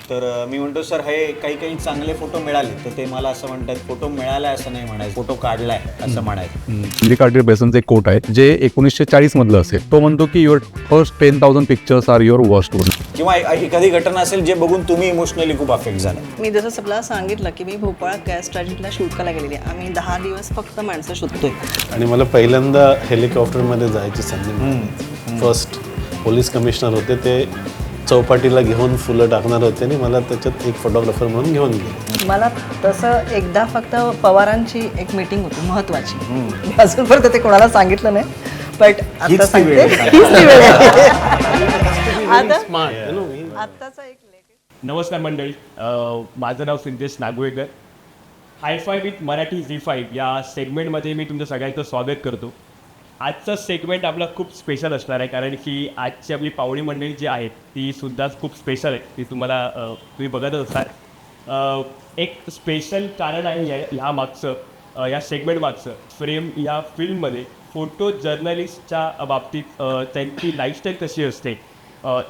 तर मी म्हणतो सर हे काही काही चांगले फोटो मिळाले तर ते मला असं म्हणतात फोटो मिळालाय असं नाही म्हणायचं, फोटो काढलाय असं म्हणायचं. अमेरिका कार्टियर बेसनचं एक कोट आहे जे 1940 मधलं असेल. तो म्हणतो की your first 10,000 pictures are your worst one. किंवा एखादी घटना असेल जे बघून तुम्ही इमोशनली खूप अफेक्ट झाला. मी जसं सगळं सांगितलं की मी भोपाळ गॅस ट्रॅजेडीला शूट करायला गेलेली आहे. आम्ही 10 दिवस फक्त माणसं शोधतोय. आणि मला पहिल्यांदा हेलिकॉप्टरमध्ये जायची संधी मिळाली. फर्स्ट पोलीस कमिशनर होते, ते चौपाटीला घेऊन फुलं टाकणार होते आणि मला त्याच्यात एक फोटोग्राफर म्हणून घेऊन गेले. मला तसं एकदा फक्त पवारांची एक मीटिंग होती महत्त्वाची. मी अजूनपर्यंत ते कोणाला सांगितलं नाही, बट आता सांगते. आताचा एक लेख. नमस्कार मंडळी, माझं नाव सिद्धेश नागवेकर. हायफाय विथ मराठी झी5 या सेगमेंटमध्ये मी तुमचं सगळ्यांचं स्वागत करतो. आजचं सेगमेंट आपला खूप स्पेशल असणार आहे, कारण की आजची आपली पाहुणी मंडळी जी आहेत ती सुद्धा खूप स्पेशल आहे. ती तुम्ही बघतच असाल. एक स्पेशल कारण आहे ह्या मागचं, या सेगमेंट मागचं. फ्रेम या फिल्ममध्ये फोटो जर्नलिस्टच्या बाबतीत त्यांची लाईफस्टाईल कशी असते,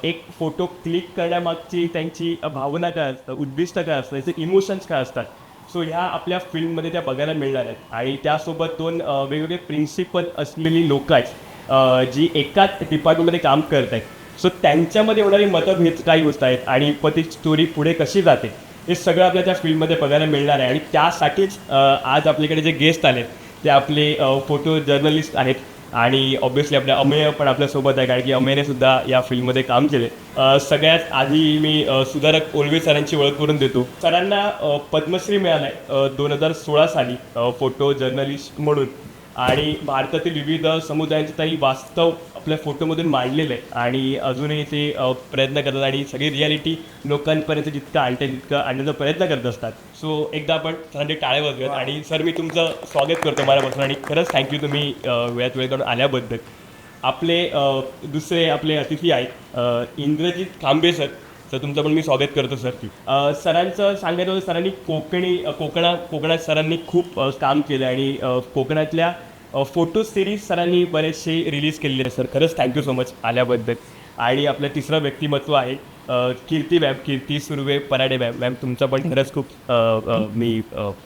एक फोटो क्लिक करण्यामागची त्यांची भावना काय असतं, उद्दिष्ट काय असतं, त्याचे इमोशन्स काय असतात. सो ह्या आपल्या फिल्ममध्ये त्या बघायला मिळणार आहेत. आणि त्यासोबत 2 वेगवेगळे प्रिन्सिपल असलेली लोक आहेत जी एकाच डिपार्टमेंटमध्ये काम करत आहेत. सो त्यांच्यामध्ये होणारी मतभेद काही गोष्ट आहेत आणि ती स्टोरी पुढे कशी जाते हे सगळं आपल्या त्या फिल्ममध्ये बघायला मिळणार आहे. आणि त्यासाठीच आज आपल्याकडे जे गेस्ट आलेत ते आपले फोटो जर्नलिस्ट आहेत. आणि ऑब्व्हियसली आपल्या अमेय पण आपल्यासोबत आहे, कारण की अमेयने सुद्धा या फिल्ममध्ये काम केले. सगळ्यात आधी मी सुधारक ओलवे सरांची ओळख करून देतो. सरांना पद्मश्री मिळाला आहे 2016 साली फोटो जर्नलिस्ट म्हणून. आणि भारतातील विविध समुदायांचं काही वास्तव आपल्या फोटोमधून मांडलेलं आहे आणि अजूनही ते प्रयत्न करतात आणि सगळी रियालिटी लोकांपर्यंत जितकं आणता तितकं आणण्याचा प्रयत्न करत असतात. सो एकदा आपण सरांचे टाळे वाजवूयात. आणि सर मी तुमचं स्वागत करतो मनापासून आणि खरंच थँक्यू तुम्ही वेळात वेळ काढून आल्याबद्दल. आपले दुसरे आपले अतिथी आहेत इंद्रजित खांबे सर. तर तुमचं पण मी स्वागत करतो सर. सरांचं सांगायचं होतं, सरांनी कोकणात सरांनी खूप काम केलं आणि कोकणातल्या फोटो सिरीज सरांनी बरेचसे रिलीज केलेले आहेत. सर खरंच थँक्यू सो मच आल्याबद्दल. आणि आपलं तिसरं व्यक्तिमत्व आहे कीर्ती सुर्वे पराडे मॅम. तुमचं पण खरंच खूप मी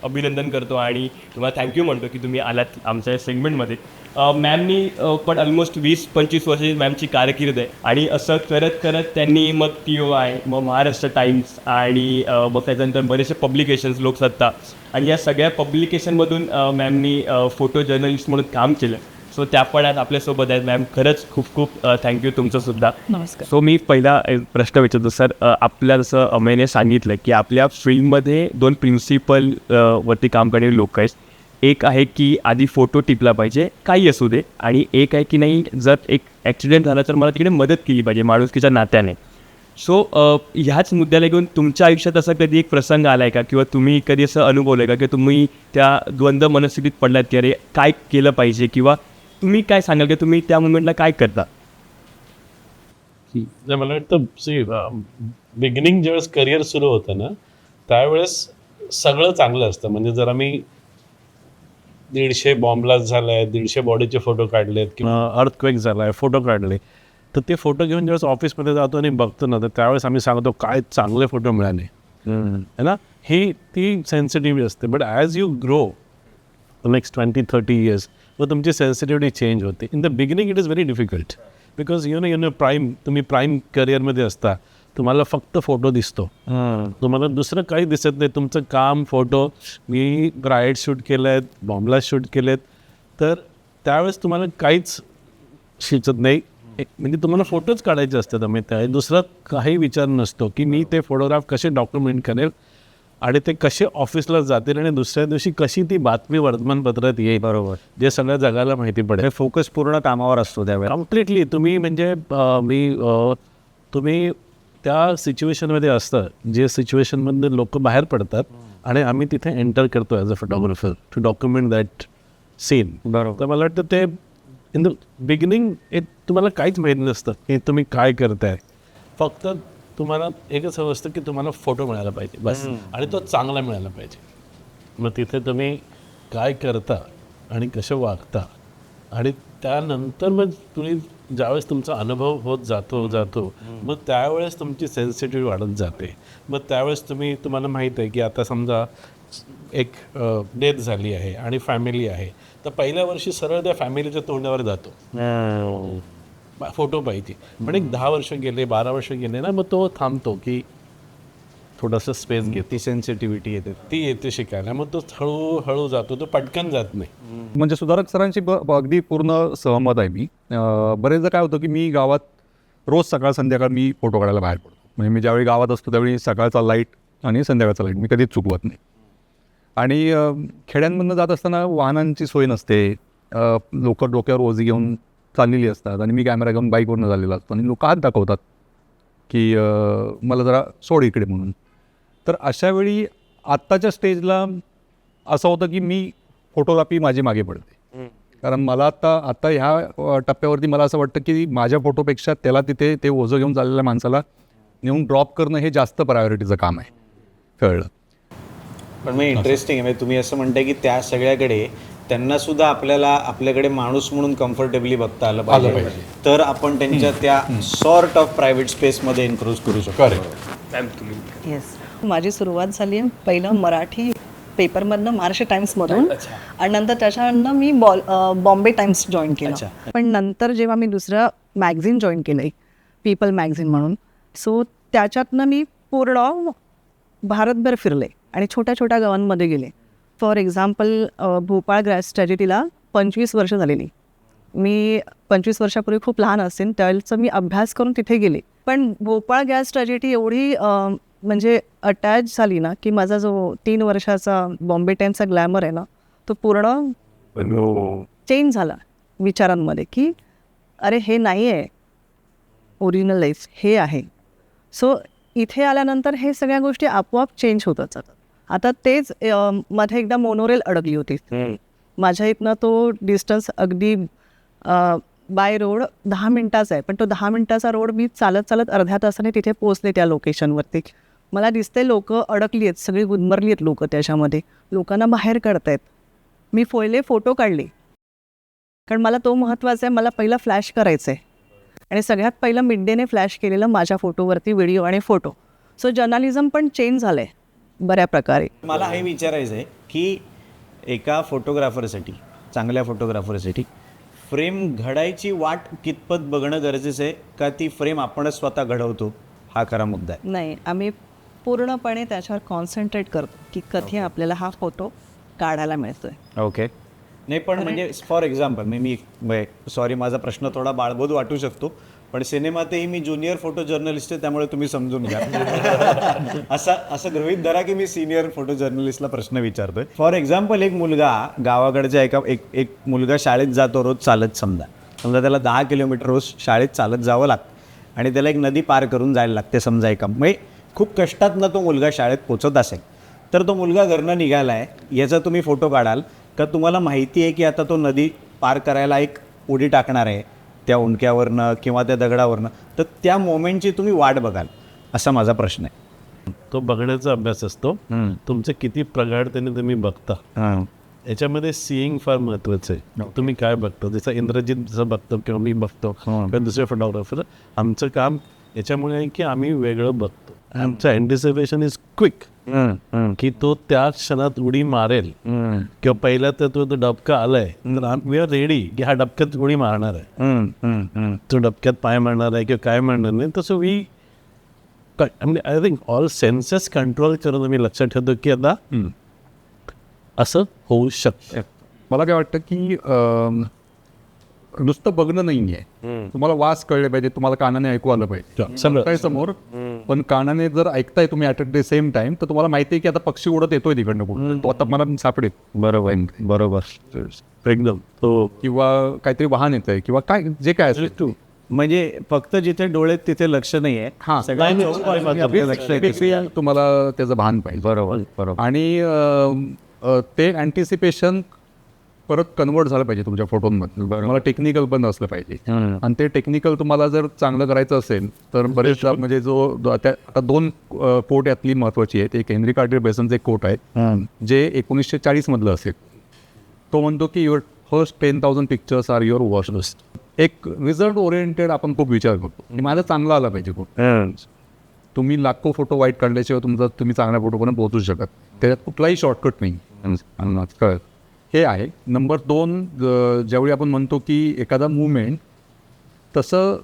अभिनंदन करतो आणि तुम्हाला थँक्यू म्हणतो की तुम्ही आलात आमच्या सेगमेंटमध्ये. मॅमनी पण ऑलमोस्ट 20-25 वर्षाची मॅमची कारकीर्द आहे. आणि असं करत करत त्यांनी मग TOI, मग महाराष्ट्र टाइम्स आणि मग त्याच्यानंतर बरेचसे पब्लिकेशन्स, लोकसत्ता आणि या सगळ्या पब्लिकेशनमधून मॅमनी फोटो जर्नलिस्ट म्हणून काम केलं. सो त्या पण आज आपल्यासोबत आहेत. मॅम खरंच खूप खूप थँक्यू तुमचंसुद्धा. नमस्कार. सो मी पहिला प्रश्न विचारतो सर. आपल्या जसं अमेयने सांगितलं की आपल्या फिल्ममध्ये 2 प्रिन्सिपल वरती काम करणारे लोक आहेत. एक आहे की आधी फोटो टिपला पाहिजे काही असू दे, आणि एक आहे की नाही जर एक ॲक्सिडेंट झाला तर मला तिकडे मदत केली पाहिजे माणुसकीच्या नात्याने. सो ह्याच मुद्द्याला घेऊन तुमच्या आयुष्यात असा कधी एक प्रसंग आला आहे का, किंवा तुम्ही कधी असं अनुभवलं आहे का की तुम्ही त्या द्वंद्व मनस्थितीत पडलात की अरे काय केलं पाहिजे, किंवा तुम्ही काय सांगाल की तुम्ही त्या मुमेंटला काय करता? मला वाटतं बिगिनिंग ज्यावेळेस करिअर सुरू होतं ना त्यावेळेस सगळं चांगलं असतं. म्हणजे जर आम्ही 150 बॉम्बलास्ट झालाय, 150 बॉडीचे फोटो काढलेत किंवा अर्थक्वेक झालाय फोटो काढले, तर ते फोटो घेऊन ज्यावेळेस ऑफिसमध्ये जातो आणि बघतो ना तर त्यावेळेस आम्ही सांगतो काय चांगले फोटो मिळाले है ना. ती सेन्सिटिव्हिटी असते. But as you grow next 20-30 years मग तुमची सेन्सिटिव्हिटी चेंज होते. In the beginning it is very difficult because तुम्ही प्राईम करिअरमध्ये असता, तुम्हाला फक्त फोटो दिसतो, तुम्हाला दुसरं काही दिसत नाही. तुमचं काम फोटो. मी ब्राईड शूट केले आहेत, बॉम्बला शूट केलेत, तर त्यावेळेस तुम्हाला काहीच शिकत नाही. म्हणजे तुम्हाला फोटोच काढायचे असतात. त्यामुळे दुसरा काही विचार नसतो की मी ते फोटोग्राफ कसे डॉक्युमेंट करेल आणि ते कसे ऑफिसला जातील आणि दुसऱ्या दिवशी कशी ती बातमी वर्तमानपत्रात येईल. बरोबर. जे सगळ्या जगाला माहिती पडेल. फोकस पूर्ण कामावर असतो त्यावेळेला कम्प्लिटली. तुम्ही म्हणजे तुम्ही त्या सिच्युएशनमध्ये असतं जे सिच्युएशनमधून लोक बाहेर पडतात आणि आम्ही तिथे एंटर करतो as a photographer to document that scene. बरोबर. तर मला वाटतं ते इन द बिगिनिंग तुम्हाला काहीच माहीत नसतं की तुम्ही काय करताय. फक्त तुम्हाला एकच हवं असतं की तुम्हाला फोटो मिळायला पाहिजे बस, आणि तो चांगला मिळायला पाहिजे. मग तिथे तुम्ही काय करता आणि कसे वागता आणि त्यानंतर मग तुम्ही ज्यावेळेस तुमचा अनुभव होत जातो मग त्यावेळेस तुमची सेन्सिटिव्ह वाढत जाते. मग त्यावेळेस तुम्हाला माहीत आहे की आता समजा एक डेथ झाली आहे आणि फॅमिली आहे, तर पहिल्या वर्षी सरळ त्या फॅमिलीच्या तोंडावर जातो, फोटो पाहिजे. पण एक 10 वर्ष गेले, 12 वर्ष गेले ना, मग तो थांबतो की थोडंसं स्पेस घेतो. ती सेन्सिटिव्हिटी येते. ती येते शिकायला, मग तो हळूहळू जातो, तो पटकन जात नाही. म्हणजे सुधारक सरांची अगदी पूर्ण सहमत आहे मी. बरेचदा काय होतं की मी गावात रोज सकाळ संध्याकाळ मी फोटो काढायला बाहेर पडतो. म्हणजे मी ज्यावेळी गावात असतो त्यावेळी सकाळचा लाईट आणि संध्याकाळचा लाईट मी कधीच चुकवत नाही. आणि खेड्यांमधनं जात असताना वाहनांची सोय नसते, लोक डोक्यावर ओझी घेऊन चाललेली असतात आणि मी कॅमेरा घेऊन बाईकवरनं झालेला असतो आणि लोक हात दाखवतात की मला जरा सोड इकडे म्हणून. तर अशा वेळी आत्ताच्या स्टेजला असं होतं की मी फोटोग्राफी माझी मागे पडते. कारण मला आता ह्या टप्प्यावरती मला असं वाटतं की माझ्या फोटोपेक्षा त्याला तिथे ते ओझं घेऊन चाललेल्या माणसाला नेऊन ड्रॉप करणं हे जास्त प्रायोरिटीचं काम आहे. कळलं. पण मग इंटरेस्टिंग आहे, म्हणजे तुम्ही असं म्हणताय की त्या सगळ्याकडे त्यांना सुद्धा आपल्याकडे माणूस म्हणून कम्फर्टेबली बघता आलं पाहिजे, तर आपण त्यांच्या त्या सॉर्ट ऑफ प्रायव्हेट स्पेसमध्ये एन्क्रोच करू शकतो. येस, माझी सुरुवात झाली आहे पहिलं मराठी पेपरमधनं, महाराष्ट्र टाइम्समधून, आणि नंतर त्याच्यानंतर मी बॉम्बे टाइम्स जॉईन केलं. पण नंतर जेव्हा मी दुसरं मॅगझिन जॉईन केलं आहे, पीपल मॅगझिन म्हणून, सो त्याच्यातनं मी पूर्ण भारतभर फिरले आणि छोट्या छोट्या गावांमध्ये गेले. फॉर एक्झाम्पल भोपाळ गॅस ट्रॅजेडीला 25 वर्ष झालेली. मी 25 वर्षापूर्वी खूप लहान असेल त्यावेळेचा मी अभ्यास करून तिथे गेले. पण भोपाळ गॅस ट्रॅजेडी एवढी म्हणजे अटॅच झाली ना की माझा जो 3 वर्षाचा बॉम्बे टाइम्सचा ग्लॅमर आहे ना, तो पूर्ण चेंज झाला विचारांमध्ये की अरे हे नाही आहे ओरिजिनल लाईफ, हे आहे. सो इथे आल्यानंतर हे सगळ्या गोष्टी आपोआप चेंज होतात जातात. आता तेच मध्ये एकदा मोनोरेल अडकली होती. माझ्या इथनं तो डिस्टन्स अगदी बाय रोड 10 मिनटाचा आहे, पण तो 10 मिनटाचा रोड मी चालत अर्ध्या तासाने तिथे पोहोचले त्या लोकेशनवरती. मला दिसते लोक अडकली आहेत, सगळी गुदमरली आहेत लोक त्याच्यामध्ये, लोकांना बाहेर काढतायत. मी फोटो काढले कारण मला तो महत्त्वाचा आहे. मला पहिला फ्लॅश करायचं आहे आणि सगळ्यात पहिलं मिड डेने फ्लॅश केलेलं माझ्या फोटोवरती व्हिडिओ आणि फोटो. सो जर्नलिझम पण चेंज झालं आहे बऱ्या प्रकारे. मला हे विचारायचं आहे की एका फोटोग्राफरसाठी, चांगल्या फोटोग्राफरसाठी फ्रेम घडायची वाट कितपत बघणं गरजेचं आहे का ती फ्रेम आपणच स्वतः घडवतो, हा खरा मुद्दा आहे? नाही, आम्ही पूर्णपणे त्याच्यावर कॉन्सन्ट्रेट करतो की कधी आपल्याला हा फोटो काढायला मिळतोय. ओके. नाही पण म्हणजे फॉर एक्झाम्पल मी सॉरी माझा प्रश्न थोडा बाळबोध वाटू शकतो, पण सिनेमातही मी ज्युनियर फोटो जर्नलिस्ट आहे, त्यामुळे तुम्ही समजून घ्या. असं गृहीत धरा की मी सिनियर फोटो जर्नलिस्टला प्रश्न विचारतोय. फॉर एक्झाम्पल एक मुलगा गावाकडच्या एक मुलगा शाळेत जातो रोज चालत, समजा त्याला 10 किलोमीटर रोज शाळेत चालत जावं लागतं आणि त्याला एक नदी पार करून जायला लागते समजा एका, म्हणजे खूप कष्टातनं तो मुलगा शाळेत पोचत असेल, तर तो मुलगा घरनं निघाला आहे याचा तुम्ही फोटो काढाल का? तुम्हाला माहिती आहे की आता तो नदी पार करायला एक उडी टाकणार आहे त्या उंडक्यावरनं किंवा त्या दगडावरनं, तर त्या मोमेंटची तुम्ही वाट बघाल, असा माझा प्रश्न आहे. तो बघण्याचा अभ्यास असतो. तुमचे किती प्रगाढतेने तुम्ही बघता याच्यामध्ये सीइंग फार महत्त्वाचं आहे. तुम्ही काय बघतो, जसं इंद्रजित जसं बघतो किंवा मी बघतो किंवा दुसरे फोटोग्राफर, आमचं काम याच्यामुळे आहे की आम्ही वेगळं बघतो. आमचं अँटिसिपेशन इज क्विक, की तो त्या क्षणात उडी मारेल किंवा पहिला तर तो डबका आलाय वी आर रेडी की हा डबक्यात उडी मारणार आहे, तो डबक्यात पाय मारणार आहे किंवा काय मारणार नाही. तसं I think all census control करून मी लक्षात ठेवतो की आता असं होऊ शकतं. मला काय वाटतं की नुसतं बघणं नाही आहे, तुम्हाला वास कळले पाहिजे, तुम्हाला कानाने ऐकू आलं पाहिजे सगळं समोर. पण कानाने जर ऐकताय तुम्ही ॲट द सेम टाइम, तर तुम्हाला माहिती आहे की आता पक्षी उडत येतोय तिकडनं कुठून, तो आता मला सापडेल. बरोबर एकदम. तो किंवा काहीतरी वाहन येत आहे किंवा काय जे काय असेल तू, म्हणजे फक्त जिथे डोळे तिथे लक्ष नाही आहे, हां तुम्हाला त्याचं भान पाहिजे. बरोबर. आणि ते अँटिसिपेशन परत कन्वर्ट झालं पाहिजे तुमच्या फोटोंमध्ये. मला टेक्निकल पण असलं पाहिजे, आणि ते टेक्निकल तुम्हाला जर चांगलं करायचं असेल तर बरेचदा म्हणजे आता 2 कोट यातली महत्वाची आहेत. एक हेनरी कार्टर बेसनचं एक कोट आहे जे 1940 मधलं असेल. तो म्हणतो की your first 10,000 pictures are your watch list. एक रिझल्ट ओरिएंटेड आपण खूप विचार करतो आणि माझा चांगला आला पाहिजे खूप. तुम्ही लाखो फोटो वाईट काढल्याशिवाय तुम्ही चांगल्या फोटोपर्यंत पोहोचू शकत, त्याच्यात कुठलाही शॉर्टकट नाही. कळत हे आहे. नंबर 2, ज्यावेळी आपण म्हणतो की एखादा मुवमेंट, तसं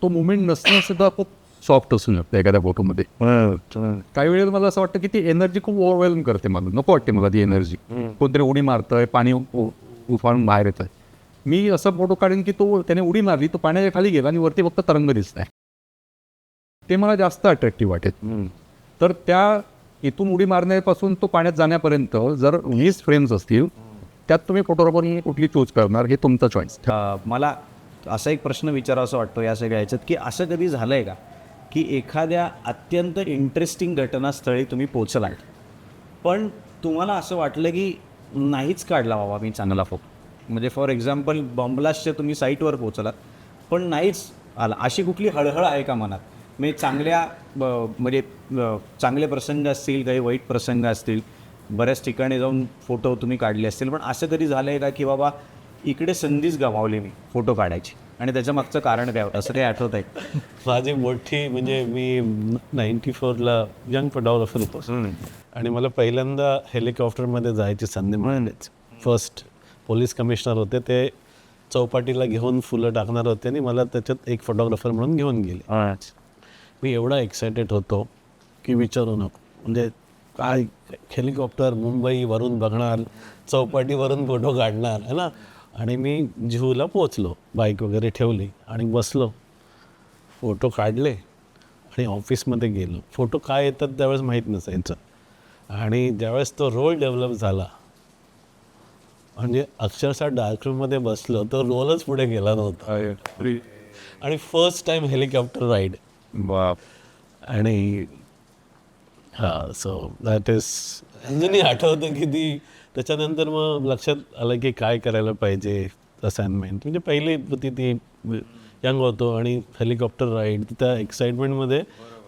तो मुवमेंट नसणं सुद्धा खूप सॉफ्ट असू शकतं एखाद्या फोटोमध्ये. काही वेळेला मला असं वाटतं की ती एनर्जी खूप ओव्हरवेल्म करते मला, नको वाटते मला ती एनर्जी. कोणतरी उडी मारतंय, पाणी उफाळून बाहेर येत आहे, मी असं फोटो काढेन की त्याने उडी मारली, तो पाण्याच्या खाली गेला आणि वरती फक्त तरंग दिसत आहे, ते मला जास्त अट्रॅक्टिव्ह वाटेल. तर त्या इथून उडी मारण्यापासून तो पाण्यात जाण्यापर्यंत जर 20 फ्रेम्स असतील, त्यात तुम्ही फोटोग्राफर कुठली चूज करणार हे तुमचा चॉईस. मला असा एक प्रश्न विचारावा वाटतो या सगळ्या ह्याच्यात, की असं कधी झालं आहे का की एखाद्या अत्यंत इंटरेस्टिंग घटनास्थळी तुम्ही पोचलात, पण तुम्हाला असं वाटलं की नाहीच काढला बाबा मी चांगला फोटो? म्हणजे फॉर एक्झाम्पल बॉम्बलास्टच्या तुम्ही साईटवर पोचलात पण नाहीच आला, अशी कुठली हळहळ आहे का मनात? म्हणजे चांगले प्रसंग असतील, काही वाईट प्रसंग असतील, बऱ्याच ठिकाणी जाऊन फोटो तुम्ही काढले असतील, पण असं कधी झालं आहे का की बाबा इकडे संधीच गमावली मी फोटो काढायची आणि त्याच्या मागचं कारण काय होतं, असं काही आठवत आहे? माझी मोठी म्हणजे मी 94ला यंग फोटोग्राफर होतो आणि मला पहिल्यांदा हेलिकॉप्टरमध्ये जायची संधी मिळालीच. फर्स्ट पोलीस कमिशनर होते, ते चौपाटीला घेऊन फुलं टाकणार होते आणि मला त्याच्यात एक फोटोग्राफर म्हणून घेऊन गेले. मी एवढा एक्सायटेड होतो की विचारू नको. म्हणजे काय हेलिकॉप्टर मुंबईवरून बघणार, चौपाटीवरून फोटो काढणार है ना. आणि मी जुहूला पोचलो, बाईक वगैरे ठेवली आणि बसलो, फोटो काढले आणि ऑफिसमध्ये गेलो. फोटो काय येतात त्यावेळेस माहीत नसायचं आणि ज्यावेळेस तो रोल डेव्हलप झाला, म्हणजे अक्षरशः डार्करूममध्ये बसलो, तो रोलच पुढे गेला नव्हता आणि फर्स्ट टाईम हेलिकॉप्टर राईड. बाप. आणि सो दॅट इज अजूनही आठवतं किती. त्याच्यानंतर मग लक्षात आलं की काय करायला पाहिजे असाइनमेंट. म्हणजे पहिली होती ती, यंग होतो आणि हेलिकॉप्टर राईड, त्या एक्साइटमेंटमध्ये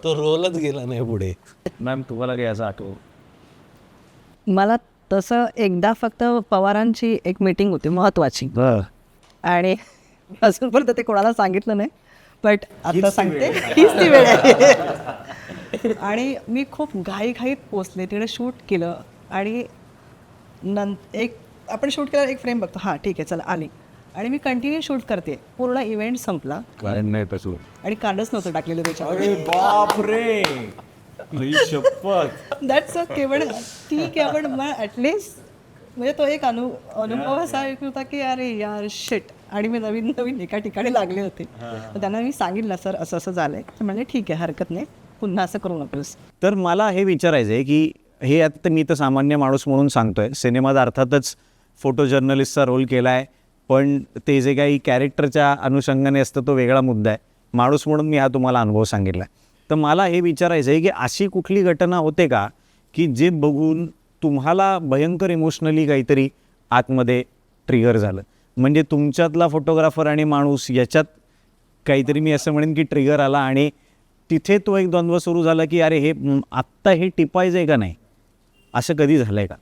तो रोलच गेला नाही पुढे. मॅम तुम्हाला काही असं आठवं? मला तसं एकदा फक्त पवारांची एक मीटिंग होती महत्त्वाची, आणि अजूनपर्यंत ते कोणाला सांगितलं नाही, बट आता सांगते, हीच ती वेळ आहे. आणि मी खूप घाईघाईत पोचले, तिकडे शूट केलं आणि आपण शूट केल्यावर एक फ्रेम बघतो, हां ठीक आहे चला आली, आणि मी कंटिन्यू शूट करते. पूर्ण इव्हेंट संपला नाही तसं. आणि कार्डच नव्हतं टाकलेलं त्याच्यावर. बापरे, शपथ. दॅट्स ओके, पण ठीक आहे, पण मग ॲटलिस्ट म्हणजे तो एक अनुभव असा एक होता की अरे यार शिट. आणि मी नवीन नवीन एका ठिकाणी लागले होते, तर त्यांना मी सांगितलं सर असं असं झालं आहे, तर म्हणजे ठीक आहे हरकत नाही, पुन्हा असं करू नकोस. तर मला हे विचारायचं आहे की हे आता मी तर सामान्य माणूस म्हणून सांगतोय, सिनेमात अर्थातच फोटो जर्नलिस्टचा रोल केला आहे, पण ते जे काही कॅरेक्टरच्या अनुषंगाने असतं तो वेगळा मुद्दा आहे. माणूस म्हणून मी हा तुम्हाला अनुभव सांगितला. तर मला हे विचारायचं आहे की अशी कुठली घटना होते का की जे बघून तुम्हाला भयंकर इमोशनली काहीतरी आतमध्ये ट्रिगर झालं? म्हणजे तुमच्यातला फोटोग्राफर आणि माणूस याच्यात काहीतरी मी असं म्हणेन की ट्रिगर आला आणि तिथे तो एक द्वंद्व सुरू झाला की अरे हे आत्ता हे टिपायचं आहे का नाही, असं कधी झालं आहे का?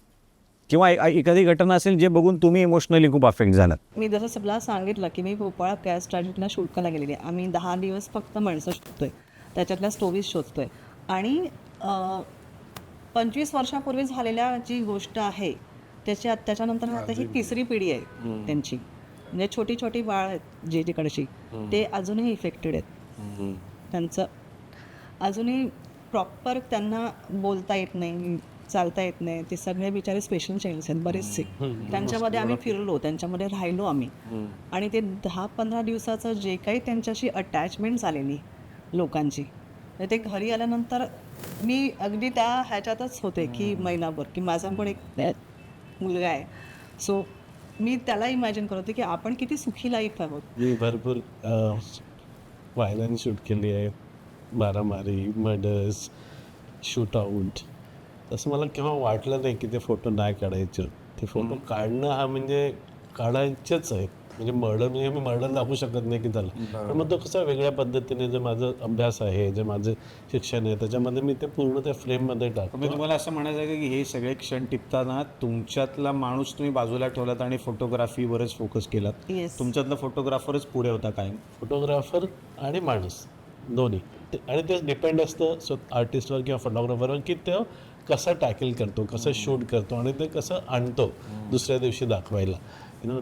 किंवा एखादी घटना असेल जे बघून तुम्ही इमोशनली खूप अफेक्ट झालात? मी जसं सगळं सांगितलं की मी भोपाळ कॅश ट्रॅजेडीला शूट करायला गेलेली आहे. आम्ही 10 दिवस फक्त माणसं शोधतोय, त्याच्यातल्या स्टोरीज शोधतोय, आणि 25 वर्षापूर्वी झालेल्या जी गोष्ट आहे त्याच्यानंतर आता ही तिसरी पिढी आहे त्यांची. म्हणजे छोटी छोटी बाळ आहेत जे तिकडची, ते अजूनही इफेक्टेड आहेत. त्यांचं अजूनही प्रॉपर त्यांना बोलता येत नाही, चालता येत नाही. ते सगळे बिचारे स्पेशल चाइल्ड्स आहेत बरेचसे. त्यांच्यामध्ये आम्ही फिरलो, त्यांच्यामध्ये राहिलो आम्ही, आणि ते 10-15 दिवसाचं जे काही त्यांच्याशी अटॅचमेंट झालेली लोकांची, ते घरी आल्यानंतर मी अगदी त्या ह्याच्यातच होते की महिनाभर की माझा पण एक मुलगा आहे, सो मी त्याला इमॅजिन करत होते की आपण किती सुखी लाईफ आहोत. मी भरपूर व्हायलन्स शूट केली आहे, मारामारी, मर्डर्स, शूट आऊट. तसं मला केव्हा वाटलं नाही की ते फोटो नाही काढायचे. ते फोटो काढणं हा म्हणजे काढायचेच आहेत. म्हणजे मर्डर म्हणजे मी मर्डर दाखवू शकत नाही की त्याला, पण मग तो कसा वेगळ्या पद्धतीने जे माझं अभ्यास आहे, जे माझं शिक्षण आहे, त्याच्यामध्ये मी ते पूर्ण त्या फ्रेममध्ये टाकतो. मी तुम्हाला असं म्हणायचं आहे की हे सगळे क्षण टिपताना तुमच्यातला माणूस तुम्ही बाजूला ठेवलात आणि फोटोग्राफीवरच फोकस केलात. Yes. तुमच्यातला फोटोग्राफरच पुढे होता कायम. फोटोग्राफर आणि माणूस दोन्ही आणि ते डिपेंड असतं आर्टिस्टवर किंवा फोटोग्राफरवर की तो कसा टॅकल करतो, कसं शूट करतो आणि ते कसं आणतो दुसऱ्या दिवशी दाखवायला.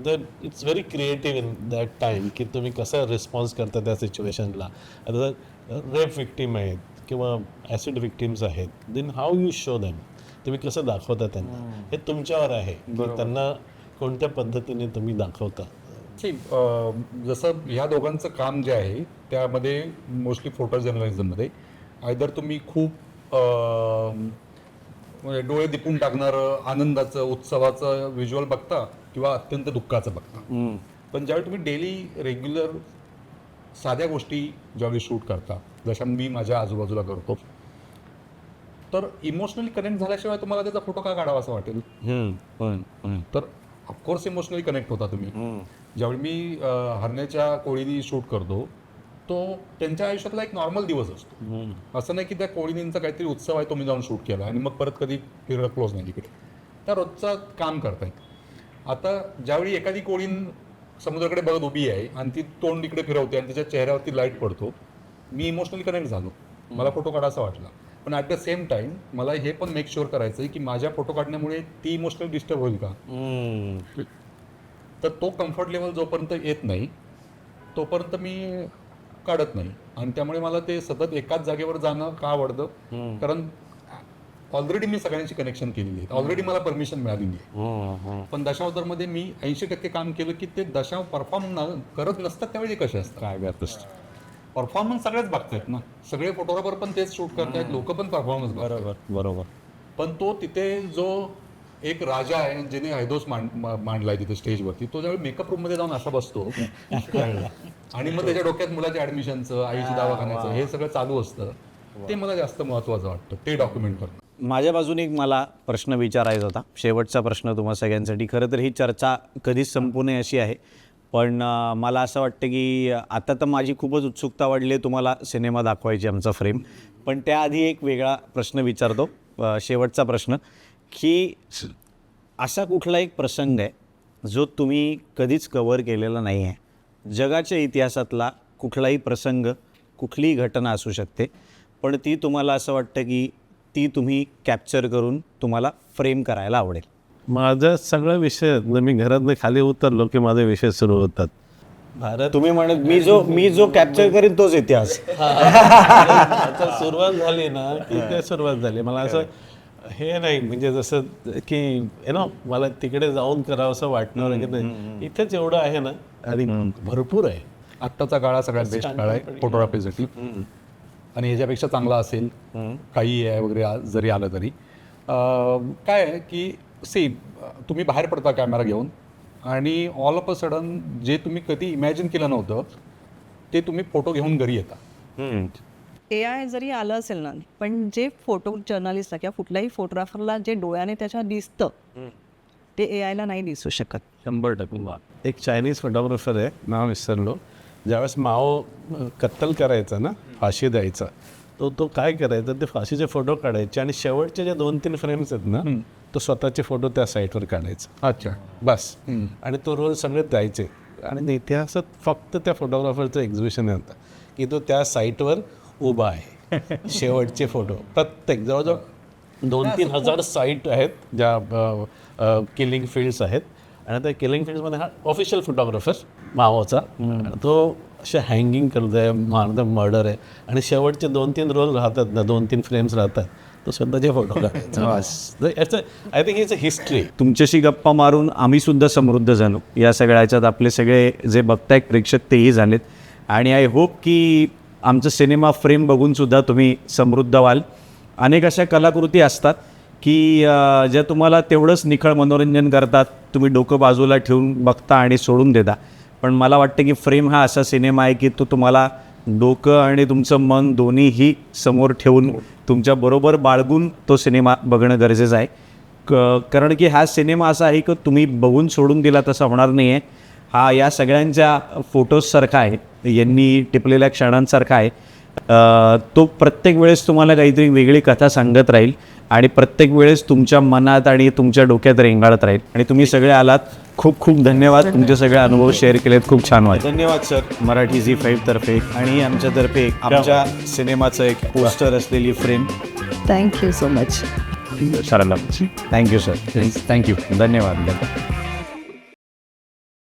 तर it's very creative in that time की तुम्ही कसं रिस्पॉन्स करता त्या सिच्युएशनला. आता रेप विक्टीम आहेत किंवा ॲसिड विक्टीम्स आहेत, then how you show them, तुम्ही कसं दाखवता त्यांना, हे तुमच्यावर आहे की त्यांना कोणत्या पद्धतीने तुम्ही दाखवता. जसं ह्या दोघांचं काम जे आहे त्यामध्ये मोस्टली फोटो जर्नलिझममध्ये आयदर तुम्ही खूप म्हणजे डोळे दिपून टाकणारं आनंदाचं उत्सवाचं व्हिज्युअल बघता किंवा अत्यंत दुःखाचं बघता. पण ज्यावेळी तुम्ही डेली रेग्युलर साध्या गोष्टी ज्यावेळी शूट करता, जशा मी माझ्या आजूबाजूला करतो, तर इमोशनली कनेक्ट झाल्याशिवाय तुम्हाला त्याचा फोटो का काढावा असं वाटेल. तर ऑफकोर्स इमोशनली कनेक्ट होता तुम्ही. ज्यावेळी मी हरण्याच्या कोळीनी शूट करतो, तो त्यांच्या आयुष्यातला एक नॉर्मल दिवस असतो. असं नाही की त्या कोळीनींचा काहीतरी उत्सव आहे तो मी जाऊन शूट केला आणि मग परत कधी फिरत क्लोज नाही तिकडे. त्या रोजचा काम करताय. आता ज्यावेळी एखादी कोळीन समुद्राकडे बघत उभी आहे आणि ती तोंड इकडे फिरवते आणि तिच्या चेहऱ्यावरती लाईट पडतो, मी इमोशनली कनेक्ट झालो, मला फोटो काढायचा वाटला. पण ॲट द सेम टाईम मला हे पण मेक शुअर करायचं आहे की माझ्या फोटो काढण्यामुळे ती इमोशनल डिस्टर्ब होईल का. तर तो कम्फर्ट लेवल जोपर्यंत येत नाही तोपर्यंत मी काढत नाही. आणि त्यामुळे मला ते सतत एकाच जागेवर जाणं का आवडतं, कारण ऑलरेडी मी सगळ्यांशी कनेक्शन केलेली आहे, ऑलरेडी मला परमिशन मिळालेली आहे. पण दशावतारमध्ये मी 80% काम केलं की ते दशाव परफॉर्म करत नसतात त्यावेळी कसे असतात, काय करतोस परफॉर्मन्स सगळेच बघतायत ना, सगळे फोटोग्राफर पण तेच शूट करतायत, लोक पण परफॉर्मन्स बरोबर. पण तो तिथे जो एक राजा आहे ज्याने हैदोस मांडलाय तिथे स्टेजवरती, तो ज्यावेळी मेकअप रूममध्ये जाऊन असा बसतो आणि मग त्याच्या डोक्यात मुलाच्या ॲडमिशनचं, आईची दवाखान्याचं हे सगळं चालू असतं, ते मला जास्त महत्त्वाचं वाटतं, ते डॉक्युमेंट करणं. माझ्या बाजूने एक मला प्रश्न विचारायचा होता, शेवटचा प्रश्न तुम्हा सगळ्यांसाठी. खरं तर ही चर्चा कधीच संपू नये अशी आहे, पण मला असं वाटतं की आता तर माझी खूपच उत्सुकता वाढली आहे तुम्हाला सिनेमा दाखवायची आमचा फ्रेम. पण त्याआधी एक वेगळा प्रश्न विचारतो, शेवटचा प्रश्न, की असा कुठला एक प्रसंग आहे जो तुम्ही कधीच कव्हर केलेला नाही आहे, जगाच्या इतिहासातला कुठलाही प्रसंग, कुठलीही घटना असू शकते, पण ती तुम्हाला असं वाटतं की ती तुम्ही कॅप्चर करून तुम्हाला फ्रेम करायला आवडेल. माझा सगळा विषय, मी घरातनं खाली उतरलो की माझे विषय सुरू होतात. भारत तुम्ही म्हणत मी जो कॅप्चर करीन तोच इतिहास. आता सुरुवात झाली ना की ते सुरुवात झाली. मला असं हे नाही म्हणजे जसं की मला तिकडे जाऊन करावं असं वाटणार नाही. इथेच एवढं आहे ना आणि भरपूर आहे. आत्ताचा काळ सगळ्यात बेस्ट काळ आहे फोटोग्राफीसाठी, आणि ह्याच्यापेक्षा चांगला असेल काही आहे वगैरे जरी आलं तरी. काय आहे की तुम्ही बाहेर पडता कॅमेरा घेऊन आणि ऑल ऑफ अ सडन जे तुम्ही कधी इमॅजिन केलं नव्हतं ते तुम्ही फोटो घेऊन घरी येता. AI जरी आलं असेल ना, पण जे फोटो जर्नलिस्ट किंवा कुठल्याही फोटोग्राफरला जे डोळ्याने त्याच्या दिसतं ते AI ला नाही दिसू शकत. 100%. एक चायनीज फोटोग्राफर आहे, नाव विसरलो, ज्यावेळेस माओ कत्तल करायचा ना, फाशी द्यायचा, तो काय करायचा, ते फाशीचे फोटो काढायचे आणि शेवटचे जे 2-3 फ्रेम्स आहेत ना, तो स्वतःचे फोटो त्या साईटवर काढायचा. अच्छा, बस. आणि तो रोल सगळे द्यायचे. आणि इतिहासात फक्त त्या फोटोग्राफरचं एक्झिबिशन आहे आता की तो त्या साईटवर उभा आहे. शेवटचे फोटो प्रत्येक जवळजवळ 2-3 हजार साईट आहेत ज्या किलिंग फील्ड्स आहेत, आणि त्या किलिंग फील्ड्समध्ये हा ऑफिशियल फोटोग्राफर माओचा, तो असे हँगिंग करतो आहे, मर्डर आहे, आणि शेवटचे 2-3 रोल राहतात ना, 2-3 फ्रेम्स राहतात, तो स्वतःचे फोटो काढायचा. I think it's a history. तुमच्याशी गप्पा मारून आम्ही सुद्धा समृद्ध झालो. या सगळ्या ह्याच्यात आपले सगळे जे बघतायत प्रेक्षक तेही झालेत, आणि आय होप की आमचं सिनेमा फ्रेम बघून सुद्धा तुम्ही समृद्ध व्हाल. अनेक अशा कलाकृती असतात की ज्या तुम्हाला तेवढंच निखळ मनोरंजन करतात, तुम्ही डोकं बाजूला ठेवून बघता आणि सोडून देता. पण मला वाटतं की फ्रेम हा असा सिनेमा आहे की तो तुम्हाला डोकं आणि तुमचं मन दोन्हीही समोर ठेवून तुमच्याबरोबर बाळगून तो सिनेमा बघणं गरजेचं आहे. कारण की हा सिनेमा असा आहे की तुम्ही बघून सोडून दिला तसा होणार नाही आहे. हा या सगळ्यांच्या फोटोजसारखा आहे, यांनी टिपलेल्या क्षणांसारखा आहे. तो प्रत्येक वेळेस तुम्हाला काहीतरी वेगळी कथा सांगत राहील आणि प्रत्येक वेळेस तुमच्या मनात आणि तुमच्या डोक्यात रेंगाळत राहील. आणि तुम्ही सगळे आलात, खूप खूप धन्यवाद. तुमचे सगळे अनुभव शेअर केलेत, खूप छान वाटलं. धन्यवाद सर. मराठी ZEE5 तर्फे आणि आमच्यातर्फे आमच्या सिनेमाचं एक पोस्टर असलेली फ्रेम. Thank you so much. सरांना थँक्यू सर. थँक्यू. धन्यवाद.